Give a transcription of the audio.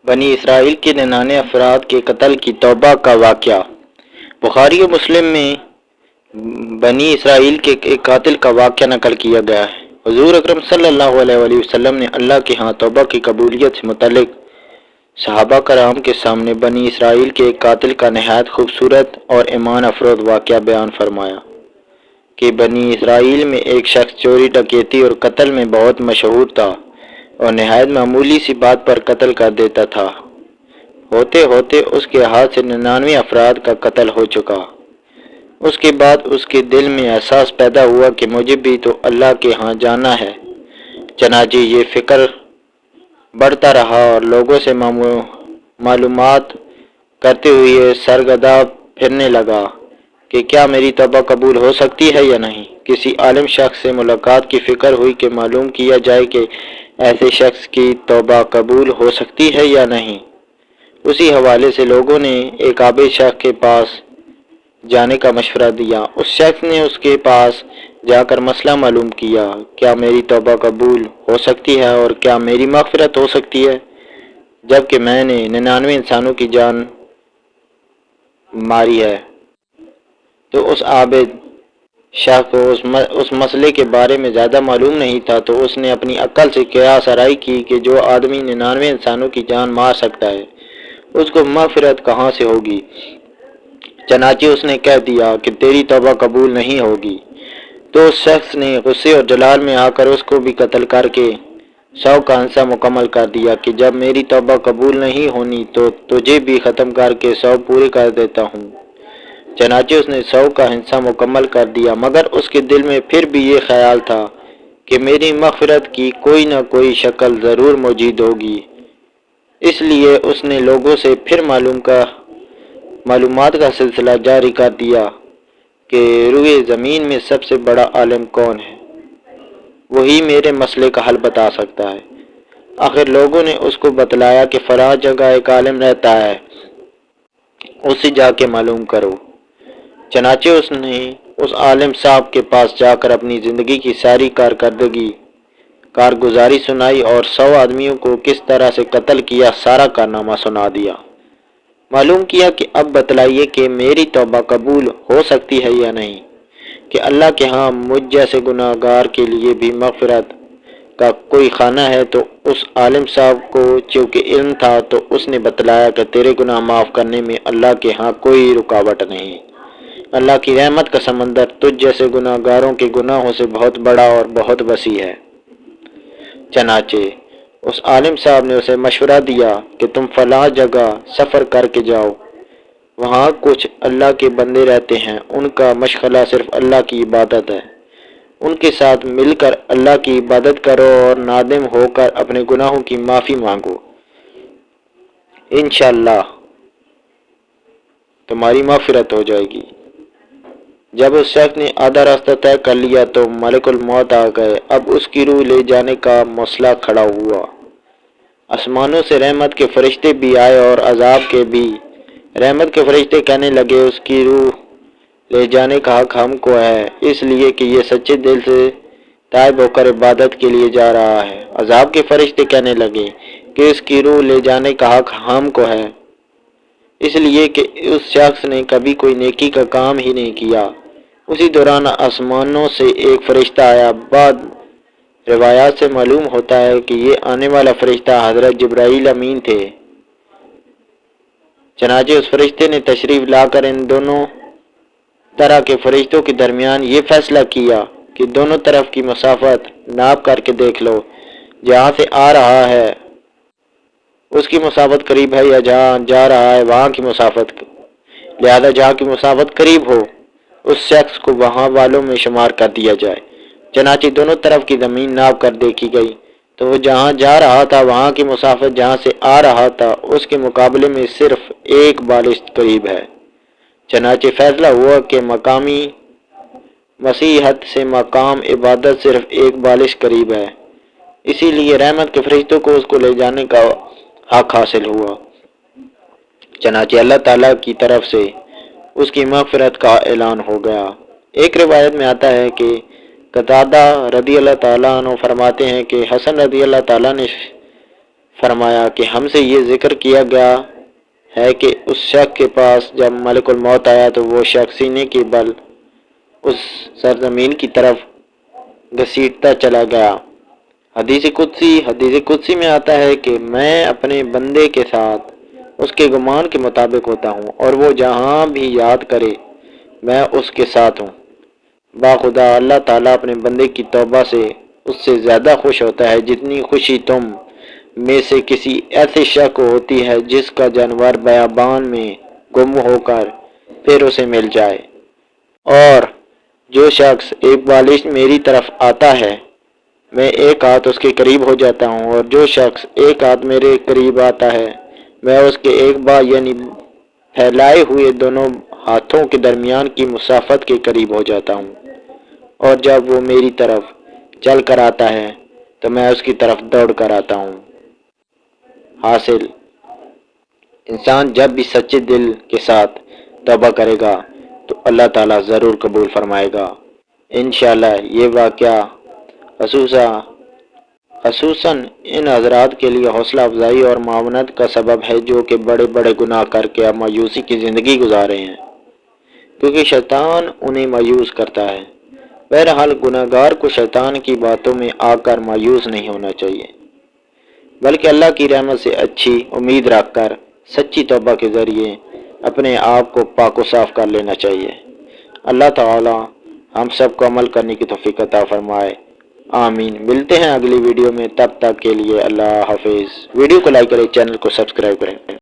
بنی اسرائیل کے 99 افراد کے قتل کی توبہ کا واقعہ۔ بخاری و مسلم میں بنی اسرائیل کے ایک قاتل کا واقعہ نقل کیا گیا ہے۔ حضور اکرم صلی اللہ علیہ وآلہ وسلم نے اللہ کے ہاں توبہ کی قبولیت سے متعلق صحابہ کرام کے سامنے بنی اسرائیل کے ایک قاتل کا نہایت خوبصورت اور ایمان افروز واقعہ بیان فرمایا کہ بنی اسرائیل میں ایک شخص چوری، ڈکیتی اور قتل میں بہت مشہور تھا اور نہایت معمولی سی بات پر قتل کر دیتا تھا۔ ہوتے ہوتے اس کے ہاتھ سے 99 افراد کا قتل ہو چکا۔ اس کے بعد اس کے دل میں احساس پیدا ہوا کہ مجھے بھی تو اللہ کے ہاں جانا ہے۔ چنانچہ یہ فکر بڑھتا رہا اور لوگوں سے معلومات کرتے ہوئے سرگرداں پھرنے لگا کہ کیا میری توبہ قبول ہو سکتی ہے یا نہیں۔ کسی عالم شخص سے ملاقات کی فکر ہوئی کہ معلوم کیا جائے کہ ایسے شخص کی توبہ قبول ہو سکتی ہے یا نہیں۔ اسی حوالے سے لوگوں نے ایک عابد شخص کے پاس جانے کا مشورہ دیا۔ اس شخص نے اس کے پاس جا کر مسئلہ معلوم کیا، کیا میری توبہ قبول ہو سکتی ہے اور کیا میری مغفرت ہو سکتی ہے، جبکہ میں نے 99 انسانوں کی جان ماری ہے۔ تو اس عابد شخص کو اس مسئلے کے بارے میں زیادہ معلوم نہیں تھا، تو اس نے اپنی عقل سے قیاس آرائی کی کہ جو آدمی 99 انسانوں کی جان مار سکتا ہے اس کو مغفرت کہاں سے ہوگی۔ چنانچہ اس نے کہہ دیا کہ تیری توبہ قبول نہیں ہوگی۔ تو اس شخص نے غصے اور جلال میں آ کر اس کو بھی قتل کر کے 100 کا حصہ مکمل کر دیا کہ جب میری توبہ قبول نہیں ہونی تو تجھے بھی ختم کر کے 100 پورے کر دیتا ہوں۔ چنانچہ اس نے 100 کا حصہ مکمل کر دیا، مگر اس کے دل میں پھر بھی یہ خیال تھا کہ میری مغفرت کی کوئی نہ کوئی شکل ضرور موجود ہوگی۔ اس لیے اس نے لوگوں سے پھر معلومات کا سلسلہ جاری کر دیا کہ روئے زمین میں سب سے بڑا عالم کون ہے، وہی میرے مسئلے کا حل بتا سکتا ہے۔ آخر لوگوں نے اس کو بتلایا کہ فلاں جگہ ایک عالم رہتا ہے، اسے جا کے معلوم کرو۔ چنانچہ اس نے اس عالم صاحب کے پاس جا کر اپنی زندگی کی ساری کارگزاری سنائی اور 100 آدمیوں کو کس طرح سے قتل کیا سارا کارنامہ سنا دیا۔ معلوم کیا کہ اب بتلائیے کہ میری توبہ قبول ہو سکتی ہے یا نہیں، کہ اللہ کے ہاں مجھ جیسے گناہ گار کے لیے بھی مغفرت کا کوئی خانہ ہے۔ تو اس عالم صاحب کو چونکہ علم تھا تو اس نے بتلایا کہ تیرے گناہ معاف کرنے میں اللہ کے ہاں کوئی رکاوٹ نہیں۔ اللہ کی رحمت کا سمندر تجھ جیسے گناہ گاروں کے گناہوں سے بہت بڑا اور بہت وسیع ہے۔ چنانچہ اس عالم صاحب نے اسے مشورہ دیا کہ تم فلاں جگہ سفر کر کے جاؤ، وہاں کچھ اللہ کے بندے رہتے ہیں، ان کا مشغلہ صرف اللہ کی عبادت ہے، ان کے ساتھ مل کر اللہ کی عبادت کرو اور نادم ہو کر اپنے گناہوں کی معافی مانگو، انشاءاللہ تمہاری مغفرت ہو جائے گی۔ جب اس شخص نے آدھا راستہ طے کر لیا تو ملک الموت آ گئے۔ اب اس کی روح لے جانے کا مسئلہ کھڑا ہوا۔ آسمانوں سے رحمت کے فرشتے بھی آئے اور عذاب کے بھی۔ رحمت کے فرشتے کہنے لگے اس کی روح لے جانے کا حق ہم کو ہے، اس لیے کہ یہ سچے دل سے تائب ہو کر عبادت کے لیے جا رہا ہے۔ عذاب کے فرشتے کہنے لگے کہ اس کی روح لے جانے کا حق ہم کو ہے، اس لیے کہ اس شخص نے کبھی کوئی نیکی کا کام ہی نہیں کیا۔ اسی دوران آسمانوں سے ایک فرشتہ آیا۔ بعد روایات سے معلوم ہوتا ہے کہ یہ آنے والا فرشتہ حضرت جبرائیل امین تھے۔ چنانچہ اس فرشتے نے تشریف لا کر ان دونوں طرح کے فرشتوں کے درمیان یہ فیصلہ کیا کہ دونوں طرف کی مسافت ناپ کر کے دیکھ لو، جہاں سے آ رہا ہے اس کی مسافت قریب ہے یا جہاں جا رہا ہے وہاں کی مسافت، لہذا جہاں کی مسافت قریب ہو اس شخص کو وہاں والوں میں شمار کر دیا جائے۔ چنانچہ دونوں طرف کی زمین ناپ کر دیکھی گئی تو وہ جہاں جا رہا تھا وہاں کی مسافت جہاں سے آ رہا تھا اس کے مقابلے میں صرف 1 بالش قریب ہے۔ چنانچہ فیصلہ ہوا کہ مقامی مسیحت سے مقام عبادت صرف 1 بالش قریب ہے، اسی لیے رحمت کے فرشتوں کو اس کو لے جانے کا حق حاصل ہوا۔ چنانچہ اللہ تعالیٰ کی طرف سے اس کی مغفرت کا اعلان ہو گیا۔ ایک روایت میں آتا ہے کہ قتادہ رضی اللہ تعالیٰ عنہ فرماتے ہیں کہ حسن رضی اللہ تعالیٰ نے فرمایا کہ ہم سے یہ ذکر کیا گیا ہے کہ اس شخص کے پاس جب ملک الموت آیا تو وہ شخص سینے کے بل اس سرزمین کی طرف گھسیٹتا چلا گیا۔ حدیث قدسی میں آتا ہے کہ میں اپنے بندے کے ساتھ اس کے گمان کے مطابق ہوتا ہوں اور وہ جہاں بھی یاد کرے میں اس کے ساتھ ہوں۔ باخدا اللہ تعالیٰ اپنے بندے کی توبہ سے اس سے زیادہ خوش ہوتا ہے جتنی خوشی تم میں سے کسی ایسے شخص کو ہوتی ہے جس کا جانور بیابان میں گم ہو کر پھر اسے مل جائے۔ اور جو شخص ایک بالش میری طرف آتا ہے میں ایک ہاتھ اس کے قریب ہو جاتا ہوں، اور جو شخص ایک ہاتھ میرے قریب آتا ہے میں اس کے ایک بار یعنی پھیلائے ہوئے دونوں ہاتھوں کے درمیان کی مسافت کے قریب ہو جاتا ہوں، اور جب وہ میری طرف چل کر آتا ہے تو میں اس کی طرف دوڑ کر آتا ہوں۔ حاصل، انسان جب بھی سچے دل کے ساتھ توبہ کرے گا تو اللہ تعالیٰ ضرور قبول فرمائے گا انشاءاللہ۔ یہ واقعہ خصوصاً ان حضرات کے لیے حوصلہ افزائی اور معاونت کا سبب ہے جو کہ بڑے بڑے گناہ کر کے اب مایوسی کی زندگی گزارے ہیں، کیونکہ شیطان انہیں مایوس کرتا ہے۔ بہرحال گناہگار کو شیطان کی باتوں میں آ کر مایوس نہیں ہونا چاہیے، بلکہ اللہ کی رحمت سے اچھی امید رکھ کر سچی توبہ کے ذریعے اپنے آپ کو پاک و صاف کر لینا چاہیے۔ اللہ تعالی ہم سب کو عمل کرنے کی توفیق عطا فرمائے، آمین۔ ملتے ہیں اگلی ویڈیو میں، تب تک کے لیے اللہ حافظ۔ ویڈیو کو لائک کریں، چینل کو سبسکرائب کریں۔